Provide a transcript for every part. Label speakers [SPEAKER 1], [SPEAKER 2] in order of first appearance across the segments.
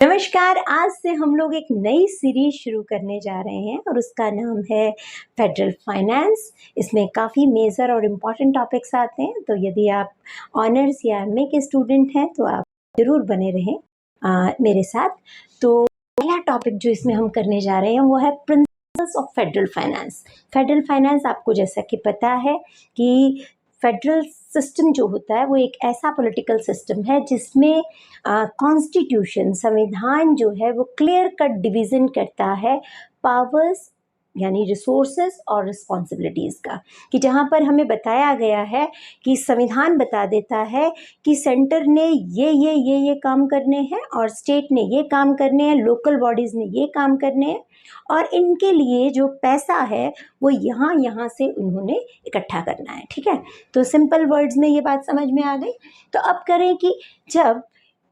[SPEAKER 1] नमस्कार। आज से हम लोग एक नई सीरीज शुरू करने जा रहे हैं और उसका नाम है फेडरल फाइनेंस। इसमें काफ़ी मेजर और इम्पॉर्टेंट टॉपिक्स आते हैं, तो यदि आप ऑनर्स या एमए के स्टूडेंट हैं तो आप ज़रूर बने रहें मेरे साथ। तो पहला टॉपिक जो इसमें हम करने जा रहे हैं वो है principles of federal finance. Federal finance आपको जैसा कि पता है कि फेडरल सिस्टम जो होता है वो एक ऐसा पॉलिटिकल सिस्टम है जिसमें कॉन्स्टिट्यूशन संविधान जो है वो क्लियर कट डिवीज़न करता है पावर्स यानी रिसोर्सेज और रिस्पॉन्सिबिलिटीज़ का, कि जहाँ पर हमें बताया गया है कि संविधान बता देता है कि सेंटर ने ये काम करने हैं और स्टेट ने ये काम करने हैं, लोकल बॉडीज़ ने ये काम करने हैं और इनके लिए जो पैसा है वो यहाँ से उन्होंने इकट्ठा करना है। ठीक है, तो सिंपल वर्ड्स में ये बात समझ में आ गई। तो अब करें कि जब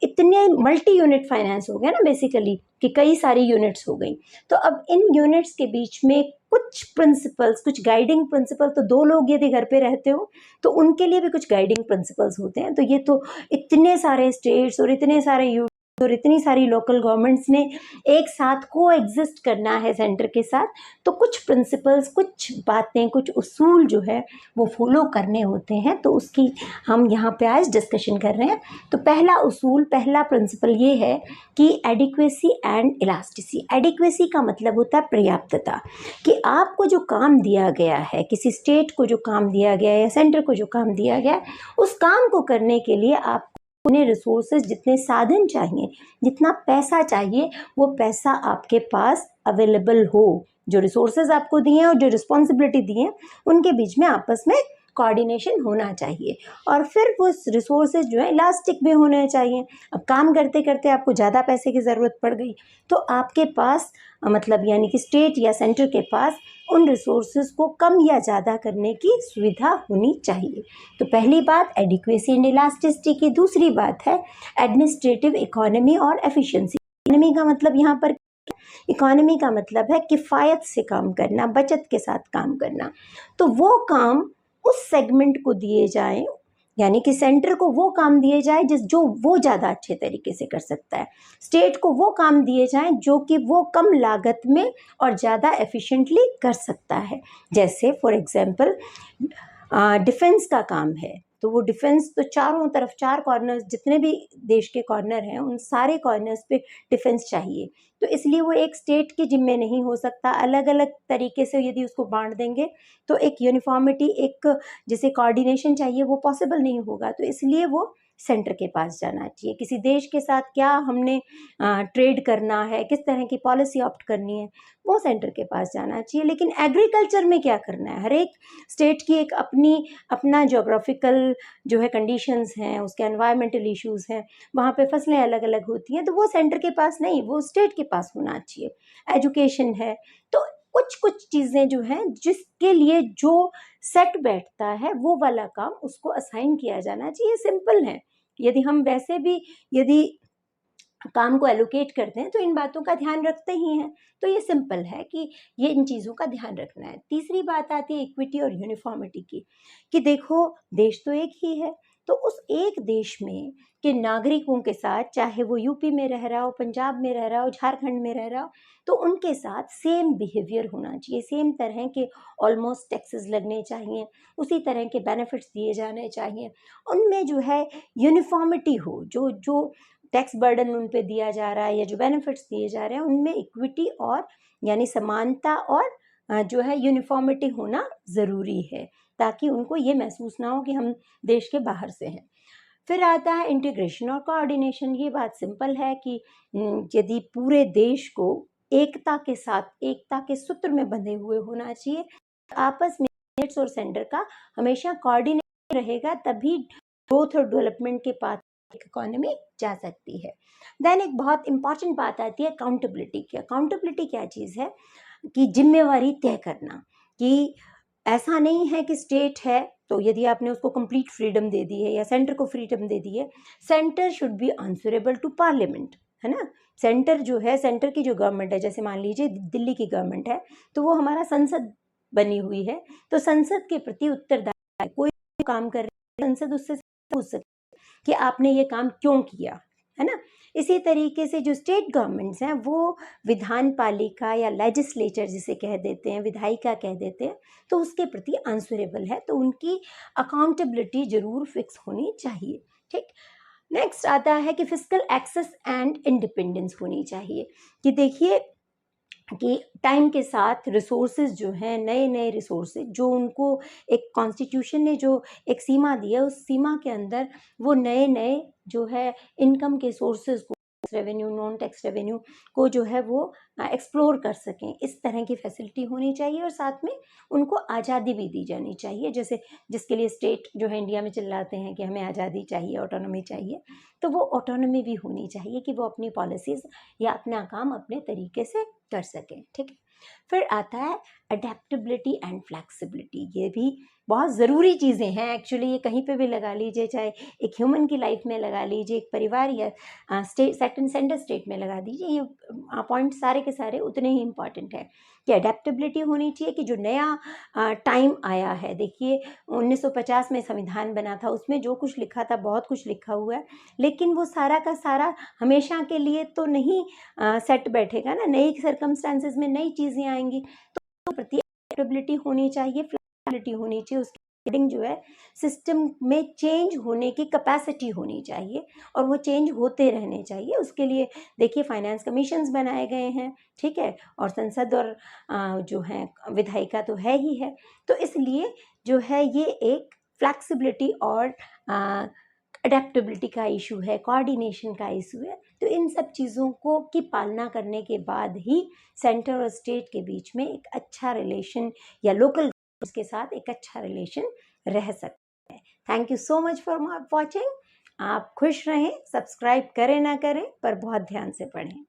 [SPEAKER 1] इतने मल्टी यूनिट फाइनेंस हो गया ना, बेसिकली कि कई सारी यूनिट्स हो गई, तो अब इन यूनिट्स के बीच में कुछ प्रिंसिपल्स, कुछ गाइडिंग प्रिंसिपल, तो दो लोग यदि घर पे रहते हो तो उनके लिए भी कुछ गाइडिंग प्रिंसिपल्स होते हैं। तो ये तो इतने सारे स्टेट्स और इतने सारे और इतनी सारी लोकल गवर्नमेंट्स ने एक साथ को एग्जिस्ट करना है सेंटर के साथ, तो कुछ प्रिंसिपल्स, कुछ बातें, कुछ उसूल जो है वो फॉलो करने होते हैं। तो उसकी हम यहाँ पे आज डिस्कशन कर रहे हैं। तो पहला उसूल, पहला प्रिंसिपल ये है कि एडिक्वेसी एंड इलास्टिसी। एडिक्वेसी का मतलब होता है पर्याप्तता, कि आपको जो काम दिया गया है, किसी स्टेट को जो काम दिया गया है या सेंटर को जो काम दिया गया है, उस काम को करने के लिए आप उन्हें रिसोर्सेज, जितने साधन चाहिए, जितना पैसा चाहिए, वो पैसा आपके पास अवेलेबल हो। जो रिसोर्सेज आपको दिए हैं और जो रिस्पॉन्सिबिलिटी दी है उनके बीच में आपस में कोऑर्डिनेशन होना चाहिए और फिर वो रिसोर्सेज जो है इलास्टिक भी होने चाहिए। अब काम करते करते आपको ज़्यादा पैसे की ज़रूरत पड़ गई तो आपके पास मतलब यानी कि स्टेट या सेंटर के पास उन रिसोर्सेज को कम या ज़्यादा करने की सुविधा होनी चाहिए। तो पहली बात एडिक्वेसी एंड इलास्टिसिटी की। दूसरी बात है एडमिनिस्ट्रेटिव इकोनॉमी और एफिशिएंसी। इकोनॉमी का मतलब यहाँ पर, इकोनॉमी का मतलब है किफ़ायत से काम करना, बचत के साथ काम करना। तो वो काम उस सेगमेंट को दिए जाएं, यानी कि सेंटर को वो काम दिए जाए जो वो ज़्यादा अच्छे तरीके से कर सकता है, स्टेट को वो काम दिए जाएं जो कि वो कम लागत में और ज़्यादा एफिशिएंटली कर सकता है। जैसे फॉर एग्जांपल डिफेंस का काम है, तो वो डिफेंस तो चारों तरफ, चार कॉर्नर्स, जितने भी देश के कॉर्नर हैं उन सारे कॉर्नर्स पे डिफेंस चाहिए। तो इसलिए वो एक स्टेट के जिम्मे नहीं हो सकता। अलग अलग तरीके से यदि उसको बांट देंगे तो एक यूनिफॉर्मिटी, एक जैसे कोऑर्डिनेशन चाहिए, वो पॉसिबल नहीं होगा। तो इसलिए वो सेंटर के पास जाना चाहिए। किसी देश के साथ क्या हमने ट्रेड करना है, किस तरह की पॉलिसी ऑप्ट करनी है, वो सेंटर के पास जाना चाहिए। लेकिन एग्रीकल्चर में क्या करना है, हर एक स्टेट की एक अपना जोग्राफिकल जो है कंडीशंस हैं, उसके एनवायरमेंटल इश्यूज हैं, वहाँ पे फसलें अलग अलग होती हैं, तो वो सेंटर के पास नहीं, वो स्टेट के पास होना चाहिए। एजुकेशन है, तो कुछ कुछ चीज़ें जो हैं जिसके लिए जो सेट बैठता है वो वाला काम उसको असाइन किया जाना चाहिए। सिंपल है। यदि हम वैसे भी यदि काम को एलोकेट करते हैं तो इन बातों का ध्यान रखते ही हैं। तो ये सिंपल है कि ये इन चीज़ों का ध्यान रखना है। तीसरी बात आती है इक्विटी और यूनिफॉर्मिटी की, कि देखो देश तो एक ही है, तो उस एक देश में के नागरिकों के साथ, चाहे वो यूपी में रह रहा हो, पंजाब में रह रहा हो, झारखंड में रह रहा हो, तो उनके साथ सेम बिहेवियर होना चाहिए, सेम तरह के ऑलमोस्ट टैक्सेस लगने चाहिए, उसी तरह के बेनिफिट्स दिए जाने चाहिए। उनमें जो है यूनिफॉर्मिटी हो, जो जो टैक्स बर्डन उन पे दिया जा रहा है या जो बेनिफिट्स दिए जा रहे हैं उनमें इक्विटी और यानी समानता और जो है यूनिफॉर्मिटी होना ज़रूरी है, ताकि उनको ये महसूस ना हो कि हम देश के बाहर से हैं। फिर आता है इंटीग्रेशन और कोऑर्डिनेशन। ये बात सिंपल है कि यदि पूरे देश को एकता के साथ, एकता के सूत्र में बंधे हुए होना चाहिए, आपस में स्टेट्स और सेंटर का हमेशा कोऑर्डिनेशन रहेगा, तभी ग्रोथ और डेवलपमेंट के पाथ इकोनॉमी जा सकती है। देन एक बहुत इंपॉर्टेंट बात आती है अकाउंटेबिलिटी की। अकाउंटेबिलिटी क्या चीज़ है, कि जिम्मेवारी तय करना, कि ऐसा नहीं है कि स्टेट है तो यदि आपने उसको कंप्लीट फ्रीडम दे दी है या सेंटर को फ्रीडम दे दी है, centre should be answerable to parliament, है ना। सेंटर जो है, सेंटर की जो गवर्नमेंट है, जैसे मान लीजिए दिल्ली की गवर्नमेंट है, तो वो हमारा संसद बनी हुई है, तो संसद के प्रति उत्तरदायी है। कोई काम कर रहे हैं, संसद उससे पूछ सकती कि आपने ये काम क्यों किया, है ना। इसी तरीके से जो स्टेट गवर्नमेंट्स हैं वो विधान पालिका या लेजिस्लेचर जिसे कह देते हैं, विधायिका कह देते हैं, तो उसके प्रति आंसरेबल है, तो उनकी अकाउंटेबिलिटी ज़रूर फिक्स होनी चाहिए। ठीक, नेक्स्ट आता है कि फिजिकल एक्सेस एंड इंडिपेंडेंस होनी चाहिए, कि देखिए कि टाइम के साथ रिसोर्सेज जो हैं, नए नए रिसोर्सेज जो उनको एक कॉन्स्टिट्यूशन ने जो एक सीमा दी है, उस सीमा के अंदर वो नए नए जो है इनकम के सोर्सेज को, रेवेन्यू, नॉन टैक्स रेवेन्यू को जो है वो एक्सप्लोर कर सकें, इस तरह की फैसिलिटी होनी चाहिए। और साथ में उनको आज़ादी भी दी जानी चाहिए, जैसे जिसके लिए स्टेट जो है इंडिया में चिल्लाते हैं कि हमें आज़ादी चाहिए, ऑटोनॉमी चाहिए, तो वो ऑटोनॉमी भी होनी चाहिए कि वो अपनी पॉलिसीज़ या अपना काम अपने तरीके से कर सकें। ठीक है, फिर आता है अडेप्टेबिलिटी एंड फ्लैक्सिबिलिटी। ये भी बहुत ज़रूरी चीज़ें हैं एक्चुअली, ये कहीं पे भी लगा लीजिए, चाहे एक ह्यूमन की लाइफ में लगा लीजिए, एक परिवार या स्टेट सेकंड सेंटर स्टेट में लगा दीजिए, ये पॉइंट सारे के सारे उतने ही इम्पॉर्टेंट है कि अडेप्टेबिलिटी होनी चाहिए। कि जो नया टाइम आया है, देखिए 1950 में संविधान बना था, उसमें जो कुछ लिखा था बहुत कुछ लिखा हुआ है, लेकिन वो सारा का सारा हमेशा के लिए तो नहीं सेट बैठेगा ना, नई सर्कमस्टांसेस में नई चीज़ें आएंगी, तो प्रति एडेप्टेबिलिटी होनी चाहिए, फ्लेक्सिबिलिटी होनी चाहिए, उसकी अकॉर्डिंग जो है सिस्टम में चेंज होने की कैपेसिटी होनी चाहिए और वो चेंज होते रहने चाहिए। उसके लिए देखिए फाइनेंस कमीशंस बनाए गए हैं, ठीक है, और संसद और जो है विधायिका तो है ही है, तो इसलिए जो है ये एक फ्लैक्सिबिलिटी और अडेप्टेबिलिटी का इशू है, कोऑर्डिनेशन का इशू है। तो इन सब चीज़ों को की पालना करने के बाद ही सेंटर और स्टेट के बीच में एक अच्छा रिलेशन या लोकल के साथ एक अच्छा रिलेशन रह सकता है। Thank you so much for watching. आप खुश रहें, सब्सक्राइब करें ना करें पर बहुत ध्यान से पढ़ें।